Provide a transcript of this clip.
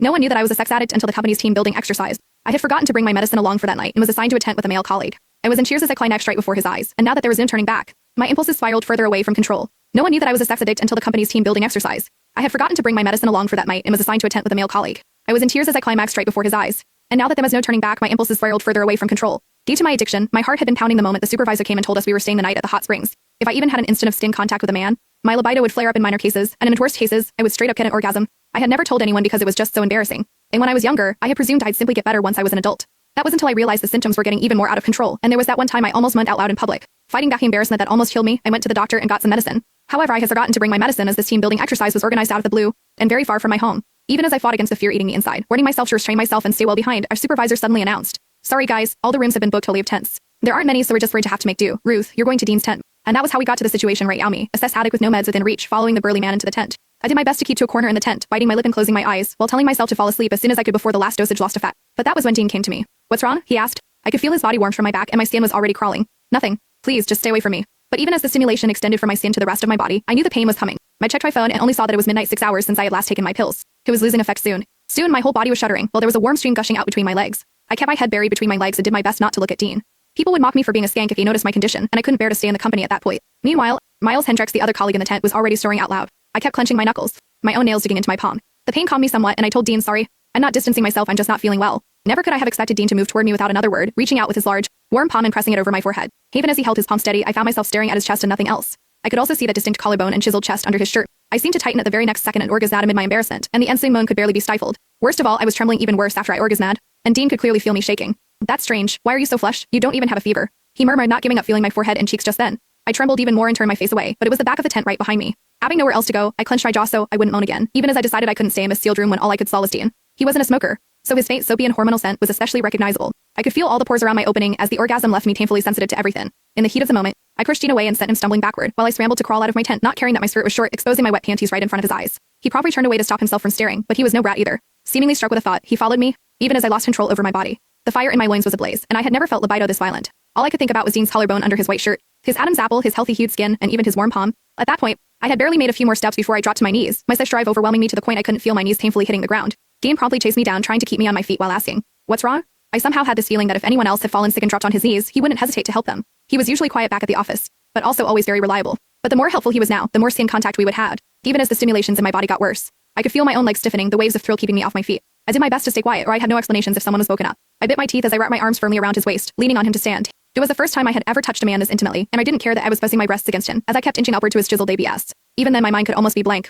No one knew that I was a sex addict until the company's team building exercise. I had forgotten to bring my medicine along for that night and was assigned to a tent with a male colleague. I was in tears as I climaxed right before his eyes, and now that there was no turning back, my impulses spiraled further away from control. No one knew that I was a sex addict until the company's team building exercise. I had forgotten to bring my medicine along for that night and was assigned to a tent with a male colleague. I was in tears as I climaxed right before his eyes, and now that there was no turning back, my impulses spiraled further away from control. Due to my addiction, my heart had been pounding the moment the supervisor came and told us we were staying the night at the hot springs. If I even had an instant of skin contact with a man, my libido would flare up in minor cases, and in worst cases, I would straight up get an orgasm. I had never told anyone because it was just so embarrassing. And when I was younger, I had presumed I'd simply get better once I was an adult. That was until I realized the symptoms were getting even more out of control, and there was that one time I almost moaned out loud in public. Fighting back the embarrassment that almost killed me, I went to the doctor and got some medicine. However, I had forgotten to bring my medicine as this team building exercise was organized out of the blue, and very far from my home. Even as I fought against the fear eating me inside, warning myself to restrain myself and stay well behind, our supervisor suddenly announced, "Sorry guys, all the rooms have been booked to leave tents. There aren't many, so we're just going to have to make do. Ruth, you're going to Dean's tent." And that was how we got to the situation right now me, a sex addict with no meds within reach, following the burly man into the tent. I did my best to keep to a corner in the tent, biting my lip and closing my eyes, while telling myself to fall asleep as soon as I could before the last dosage lost effect. But that was when Dean came to me. "What's wrong?" he asked. I could feel his body warm from my back and my skin was already crawling. "Nothing. Please, just stay away from me." But even as the stimulation extended from my skin to the rest of my body, I knew the pain was coming. I checked my phone and only saw that it was midnight 6 hours since I had last taken my pills. It was losing effect soon. Soon, my whole body was shuddering, while there was a warm stream gushing out between my legs. I kept my head buried between my legs and did my best not to look at Dean. People would mock me for being a skank if he noticed my condition, and I couldn't bear to stay in the company at that point. Meanwhile, Miles Hendricks, the other colleague in the tent, was already snoring out loud. I kept clenching my knuckles, my own nails digging into my palm. The pain calmed me somewhat, and I told Dean, "Sorry. I'm not distancing myself, I'm just not feeling well." Never could I have expected Dean to move toward me without another word, reaching out with his large, warm palm and pressing it over my forehead. Even as he held his palm steady, I found myself staring at his chest and nothing else. I could also see the distinct collarbone and chiseled chest under his shirt. I seemed to tighten at the very next second and orgasm amid my embarrassment, and the ensuing moan could barely be stifled. Worst of all, I was trembling even worse after I orgasmed, and Dean could clearly feel me shaking. "That's strange. Why are you so flushed? You don't even have a fever," he murmured, not giving up feeling my forehead and cheeks just then. I trembled even more and turned my face away, but it was the back of the tent right behind me. Having nowhere else to go, I clenched my jaw so I wouldn't moan again, even as I decided I couldn't stay in this sealed room when all I could smell was Dean. He wasn't a smoker, so his faint soapy and hormonal scent was especially recognizable. I could feel all the pores around my opening as the orgasm left me painfully sensitive to everything. In the heat of the moment, I pushed Dean away and sent him stumbling backward, while I scrambled to crawl out of my tent, not caring that my skirt was short, exposing my wet panties right in front of his eyes. He promptly turned away to stop himself from staring, but he was no brat either. Seemingly struck with a thought, he followed me, even as I lost control over my body. The fire in my loins was ablaze, and I had never felt libido this violent. All I could think about was Dean's collarbone under his white shirt, his Adam's apple, his healthy-hued skin, and even his warm palm. At that point, I had barely made a few more steps before I dropped to my knees, my sex drive overwhelming me to the point I couldn't feel my knees painfully hitting the ground. Dean promptly chased me down, trying to keep me on my feet while asking, "What's wrong?" I somehow had this feeling that if anyone else had fallen sick and dropped on his knees, he wouldn't hesitate to help them. He was usually quiet back at the office, but also always very reliable. But the more helpful he was now, the more skin contact we would have, even as the stimulations in my body got worse. I could feel my own legs stiffening, the waves of thrill keeping me off my feet. I did my best to stay quiet, or I'd have no explanations if someone was woken up. I bit my teeth as I wrapped my arms firmly around his waist, leaning on him to stand. It was the first time I had ever touched a man this intimately, and I didn't care that I was pressing my breasts against him, as I kept inching upward to his chiseled ABS. Even then my mind could almost be blank.